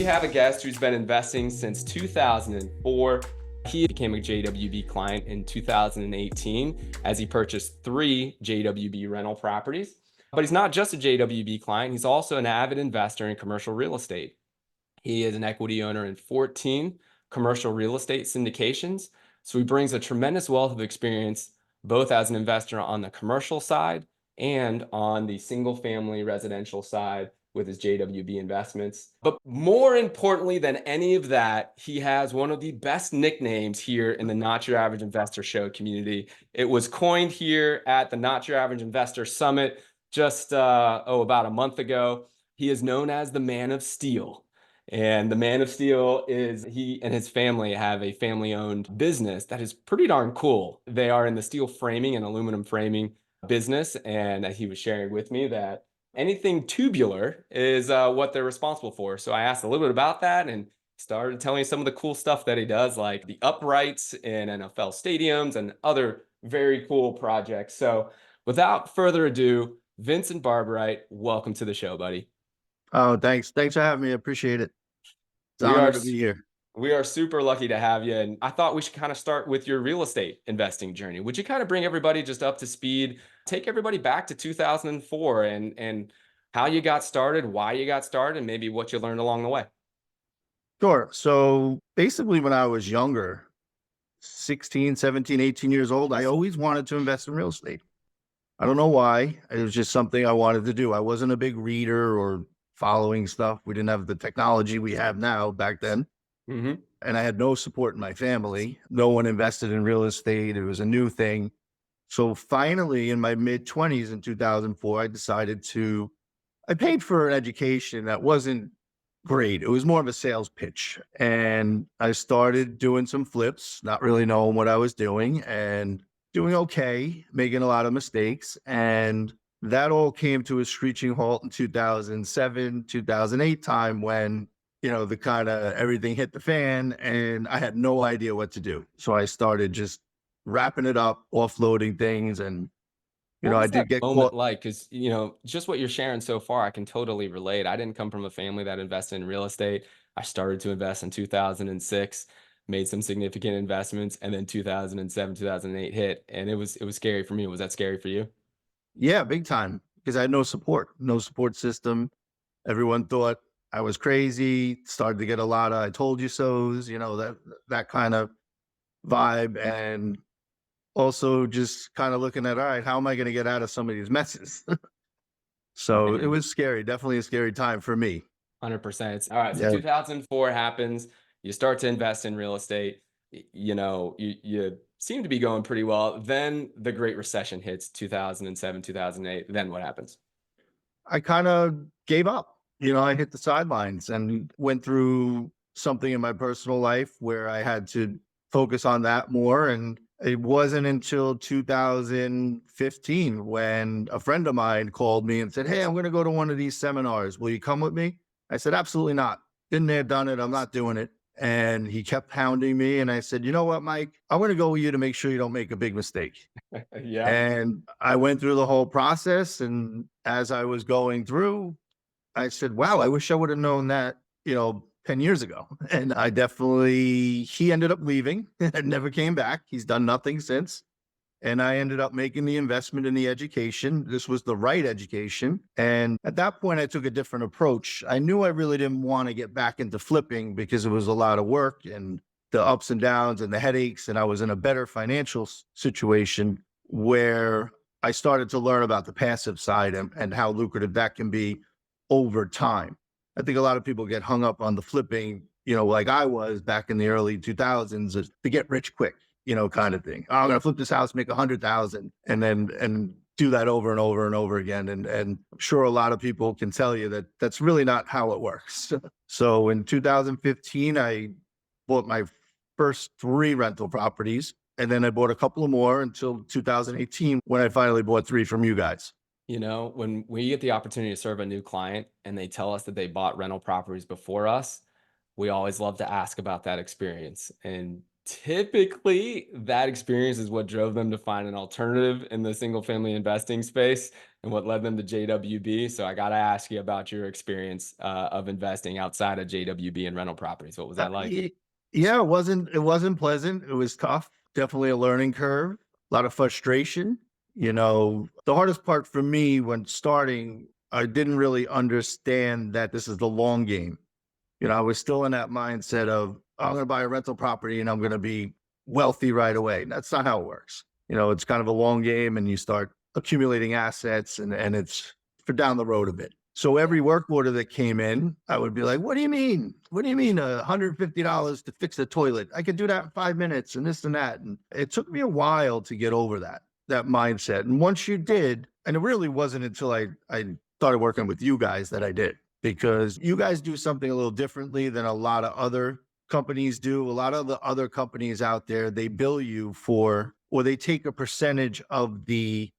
have a guest who's been investing since 2004. He became a JWB client in 2018 as he purchased 3 JWB rental properties. But he's not just a JWB client, he's also an avid investor in commercial real estate. He is an equity owner in 14 commercial real estate syndications. So he brings a tremendous wealth of experience, both as an investor on the commercial side and on the single family residential side with his JWB investments. But more importantly than any of that, he has one of the best nicknames here in the Not Your Average Investor Show community. It was coined here at the Not Your Average Investor Summit just about a month ago. He is known as the Man of Steel. And the Man of Steel is, he and his family have a family-owned business that is pretty darn cool. They are in the steel framing and aluminum framing business, and he was sharing with me that anything tubular is what they're responsible for. So I asked a little bit about that and started telling me some of the cool stuff that he does, like the uprights in NFL stadiums and other very cool projects. So without further ado, Vincent Barbarite, welcome to the show, buddy. Oh, thanks. Thanks for having me. I appreciate it. It's an honor to be here. We are super lucky to have you. And I thought we should kind of start with your real estate investing journey. Would you kind of bring everybody just up to speed, take everybody back to 2004 and how you got started, why you got started, and maybe what you learned along the way? Sure. So basically, when I was younger, 16, 17, 18 years old, I always wanted to invest in real estate. I don't know why. It was just something I wanted to do. I wasn't a big reader or following stuff. We didn't have the technology we have now back then. Mm-hmm. And I had no support in my family. No one invested in real estate. It was a new thing. So finally, in my mid-20s in 2004, I paid for an education that wasn't great. It was more of a sales pitch. And I started doing some flips, not really knowing what I was doing and doing okay, making a lot of mistakes. And that all came to a screeching halt in 2007, 2008 time when, the kind of everything hit the fan and I had no idea what to do. So I started just wrapping it up, offloading things. And, I did get moment caught. like, because, just what you're sharing so far, I can totally relate. I didn't come from a family that invested in real estate. I started to invest in 2006, made some significant investments, and then 2007, 2008 hit. And it was scary for me. Was that scary for you? Yeah, big time, because I had no support system. Everyone thought I was crazy, started to get a lot of I told you so's, that kind of vibe. And also just kind of looking at, all right, how am I going to get out of some of these messes? So it was scary, definitely a scary time for me. 100%. All right. So Yeah. 2004 happens. You start to invest in real estate. You seem to be going pretty well. Then the Great Recession hits 2007, 2008. Then what happens? I kind of gave up. I hit the sidelines and went through something in my personal life where I had to focus on that more. And it wasn't until 2015 when a friend of mine called me and said, "Hey, I'm going to go to one of these seminars. Will you come with me?" I said, "Absolutely not. Been there, done it. I'm not doing it." And he kept pounding me. And I said, "You know what, Mike? I want to go with you to make sure you don't make a big mistake." Yeah. And I went through the whole process. And as I was going through, I said, wow, I wish I would have known that, 10 years ago. And he ended up leaving and never came back. He's done nothing since. And I ended up making the investment in the education. This was the right education. And at that point, I took a different approach. I knew I really didn't want to get back into flipping because it was a lot of work and the ups and downs and the headaches. And I was in a better financial situation where I started to learn about the passive side and how lucrative that can be over time. I think a lot of people get hung up on the flipping, like I was back in the early 2000s to get rich quick, kind of thing. Oh, I'm going to flip this house, make 100,000 and do that over and over and over again. And I'm sure a lot of people can tell you that that's really not how it works. So in 2015, I bought my first 3 rental properties. And then I bought a couple of more until 2018 when I finally bought 3 from you guys. When we get the opportunity to serve a new client and they tell us that they bought rental properties before us, we always love to ask about that experience. And typically that experience is what drove them to find an alternative in the single family investing space. and what led them to JWB. So I got to ask you about your experience of investing outside of JWB and rental properties. What was that like? Ye Yeah, it wasn't pleasant, it was tough, definitely a learning curve, a lot of frustration, the hardest part for me when starting, I didn't really understand that this is the long game. I was still in that mindset of, "I'm gonna buy a rental property and I'm gonna be wealthy right away." That's not how it works. It's kind of a long game and you start accumulating assets and it's for down the road a bit. So every work order that came in, I would be like, "What do you mean? What do you mean $150 to fix the toilet? I could do that in 5 minutes and this and that." And it took me a while to get over that mindset. And once you did, and it really wasn't until I started working with you guys that I did, because you guys do something a little differently than a lot of other companies do. A lot of the other companies out there, they bill you for, or they take a percentage of the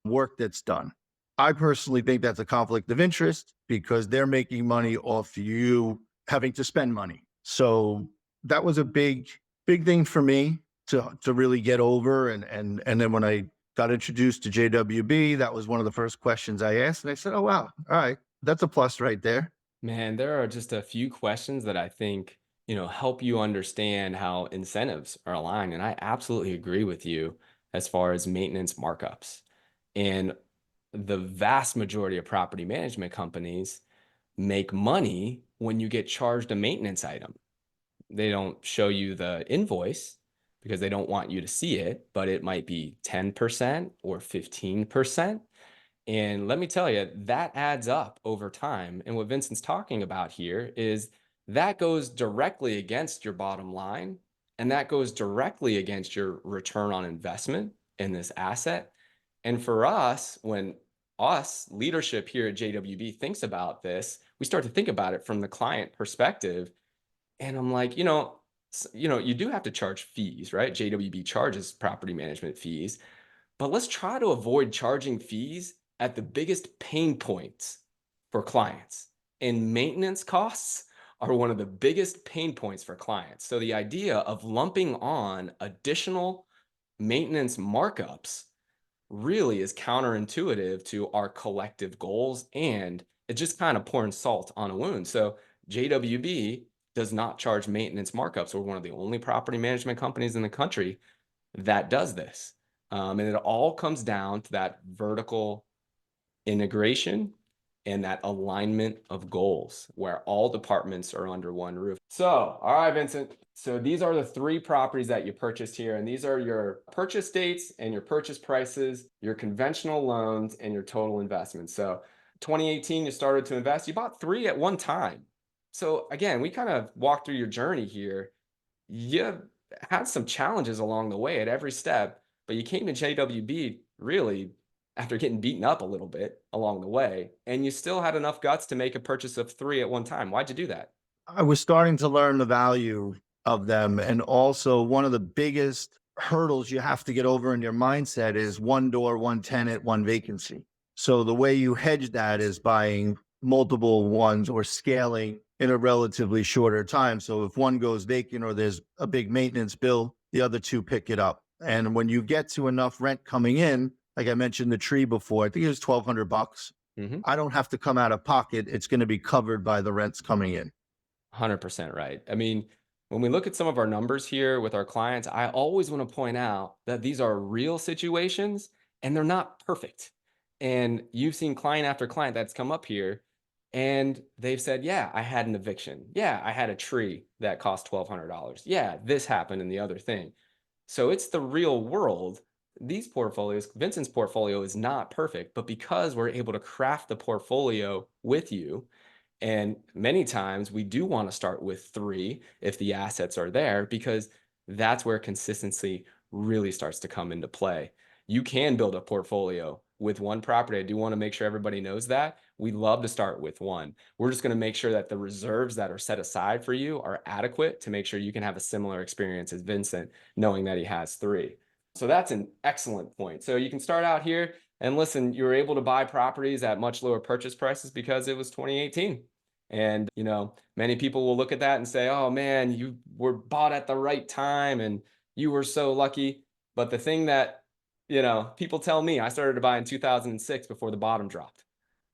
work that's done. I personally think that's a conflict of interest because they're making money off you having to spend money. So that was a big thing for me to really get over. And then when I got introduced to JWB, that was one of the first questions I asked. And I said, "Oh wow, all right, that's a plus right there." Man, there are just a few questions that I think, help you understand how incentives are aligned. And I absolutely agree with you as far as maintenance markups. And the vast majority of property management companies make money when you get charged a maintenance item. They don't show you the invoice because they don't want you to see it, but it might be 10% or 15%. And let me tell you, that adds up over time. And what Vincent's talking about here is that goes directly against your bottom line. And that goes directly against your return on investment in this asset. And for us, when us leadership here at JWB thinks about this, we start to think about it from the client perspective. And I'm like, you do have to charge fees, right? JWB charges property management fees, but let's try to avoid charging fees at the biggest pain points for clients. And maintenance costs are one of the biggest pain points for clients. So the idea of lumping on additional maintenance markups really is counterintuitive to our collective goals, and it just kind of pouring salt on a wound. So JWB does not charge maintenance markups. We're one of the only property management companies in the country that does this. And it all comes down to that vertical integration and that alignment of goals where all departments are under one roof. So, all right, Vincent. So these are the three properties that you purchased here, and these are your purchase dates and your purchase prices, your conventional loans, and your total investment. So 2018, you started to invest. You bought three at one time. So again, we kind of walked through your journey here. You had some challenges along the way at every step, but you came to JWB really after getting beaten up a little bit along the way, and you still had enough guts to make a purchase of three at one time. Why'd you do that? I was starting to learn the value of them. And also, one of the biggest hurdles you have to get over in your mindset is one door, one tenant, one vacancy. So, the way you hedge that is buying multiple ones or scaling in a relatively shorter time. So, if one goes vacant or there's a big maintenance bill, the other two pick it up. And when you get to enough rent coming in, like I mentioned the tree before, I think it was $1,200. Mhm. I don't have to come out of pocket. It's going to be covered by the rents coming in. 100% right. I mean, when we look at some of our numbers here with our clients, I always want to point out that these are real situations and they're not perfect. And you've seen client after client that's come up here and they've said, "Yeah, I had an eviction. Yeah, I had a tree that cost $1,200. Yeah, this happened and the other thing." So it's the real world. These portfolios, Vincent's portfolio is not perfect, but because we're able to craft the portfolio with you, and many times we do want to start with three if the assets are there, because that's where consistency really starts to come into play. You can build a portfolio with one property. I do want to make sure everybody knows that. We love to start with one. We're just going to make sure that the reserves that are set aside for you are adequate to make sure you can have a similar experience as Vincent, knowing that he has three. So that's an excellent point. So you can start out here and listen, you were able to buy properties at much lower purchase prices because it was 2018. And, many people will look at that and say, "Oh man, you were bought at the right time and you were so lucky." But the thing that People tell me I started to buy in 2006 before the bottom dropped.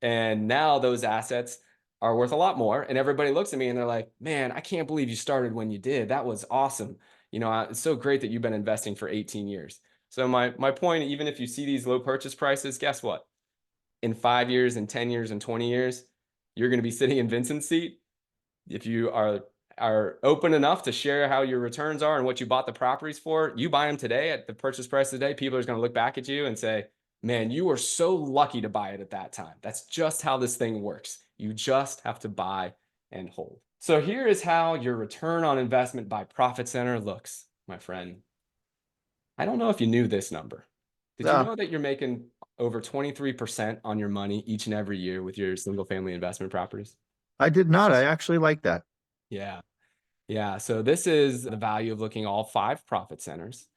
And now those assets are worth a lot more. And everybody looks at me and they're like, man, I can't believe you started when you did. That was awesome. It's so great that you've been investing for 18 years. So my point, even if you see these low purchase prices, guess what? In 5 years and 10 years and 20 years, you're going to be sitting in Vincent's seat. If you are open enough to share how your returns are and what you bought the properties for, you buy them today at the purchase price today, people are going to look back at you and say, man, you were so lucky to buy it at that time. That's just how this thing works. You just have to buy and hold. So here is how your return on investment by profit center looks, my friend. I don't know if you knew this number. Did you No, know that you're making over 23% on your money each and every year with your single family investment properties? I did not. I actually like that. Yeah. Yeah. So this is the value of looking all 5 profit centers.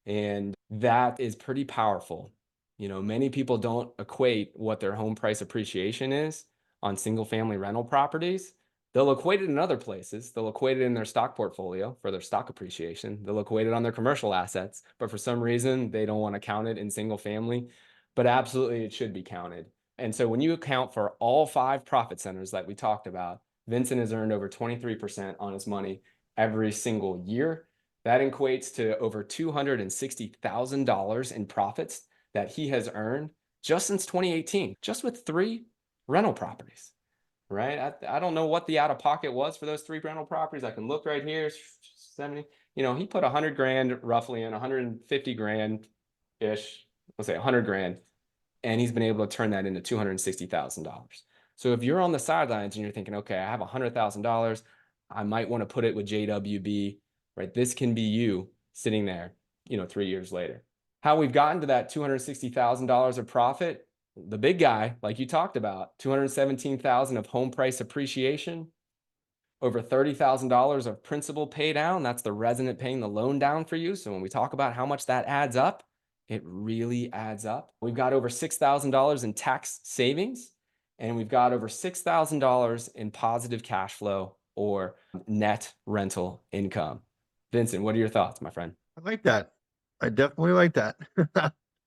And that is pretty powerful. Many people don't equate what their home price appreciation is on single family rental properties. They'll equate it in other places. They'll equate it in their stock portfolio for their stock appreciation. They'll equate it on their commercial assets, but for some reason, they don't want to count it in single family. But absolutely, it should be counted. And so when you account for all 5 profit centers that we talked about, Vincent has earned over 23% on his money every single year. That equates to over $260,000 in profits that he has earned just since 2018, just with 3 rental properties, right? I don't know what the out of pocket was for those 3 rental properties. I can look right here, 70. He put 100 grand roughly in, 150 grand ish, let's say 100 grand, and he's been able to turn that into $260,000. So if you're on the sidelines and you're thinking, okay, I have $100,000, I might want to put it with JWB, right? This can be you sitting there, 3 years later. How we've gotten to that $260,000 of profit, the big guy, like you talked about, $217,000 of home price appreciation, over $30,000 of principal pay down. That's the resident paying the loan down for you. So when we talk about how much that adds up, it really adds up. We've got over $6,000 in tax savings, and we've got over $6,000 in positive cash flow or net rental income. Vincent, what are your thoughts, my friend? I like that. I definitely like that.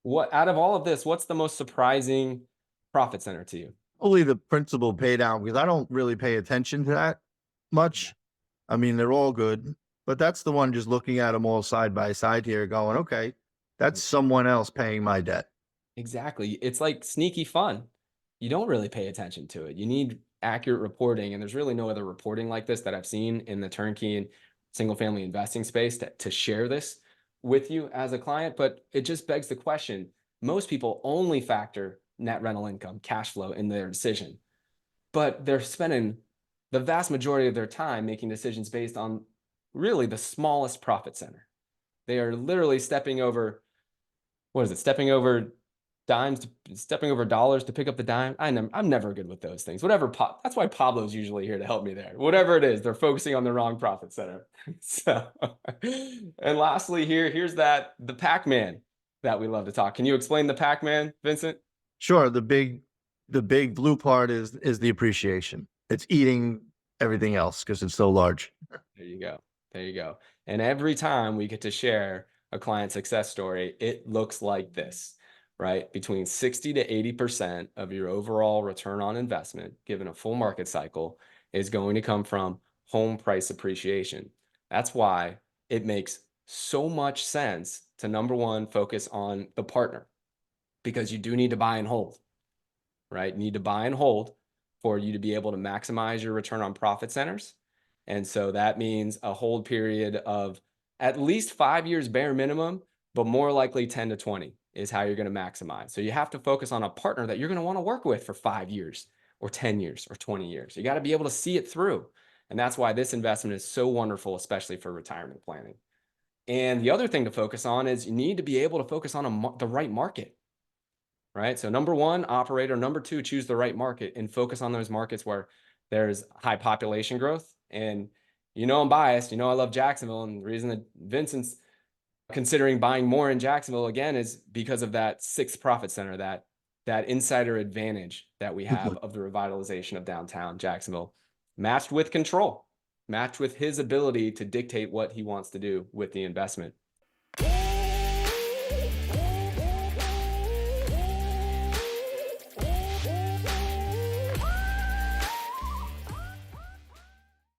What out of all of this, what's the most surprising profit center to you? Only the principal pay down because I don't really pay attention to that much. I mean, they're all good, but that's the one just looking at them all side by side here going, okay, that's someone else paying my debt. Exactly. It's like sneaky fun. You don't really pay attention to it. You need accurate reporting, and there's really no other reporting like this that I've seen in the turnkey and single family investing space to share this with you as a client. But it just begs the question, most people only factor net rental income, cash flow in their decision, but they're spending the vast majority of their time making decisions based on really the smallest profit center. They are literally stepping over, what is it? Stepping over dollars to pick up the dime. I'm never good with those things. That's why Pablo's usually here to help me there. Whatever it is, they're focusing on the wrong profit center. So, and lastly, here's the Pac-Man that we love to talk. Can you explain the Pac-Man, Vincent? Sure, the big blue part is the appreciation. It's eating everything else because it's so large. There you go. There you go. And every time we get to share a client success story, it looks like this, right? Between 60 to 80% of your overall return on investment, given a full market cycle, is going to come from home price appreciation. That's why it makes so much sense to, number one, focus on the partner, because you do need to buy and hold, right? You need to buy and hold for you to be able to maximize your return on profit centers. And so that means a hold period of at least 5 years bare minimum, but more likely 10 to 20 is how you're going to maximize. So you have to focus on a partner that you're going to want to work with for 5 years or 10 years or 20 years. You got to be able to see it through. And that's why this investment is so wonderful, especially for retirement planning. And the other thing to focus on is you need to be able to focus on the right market, right? So number one, operator. Number two, choose the right market and focus on those markets where there's high population growth. And I'm biased. I love Jacksonville. And the reason that Vincent's considering buying more in Jacksonville again is because of that 6th profit center, that insider advantage that we have of the revitalization of downtown Jacksonville, matched with control, matched with his ability to dictate what he wants to do with the investment.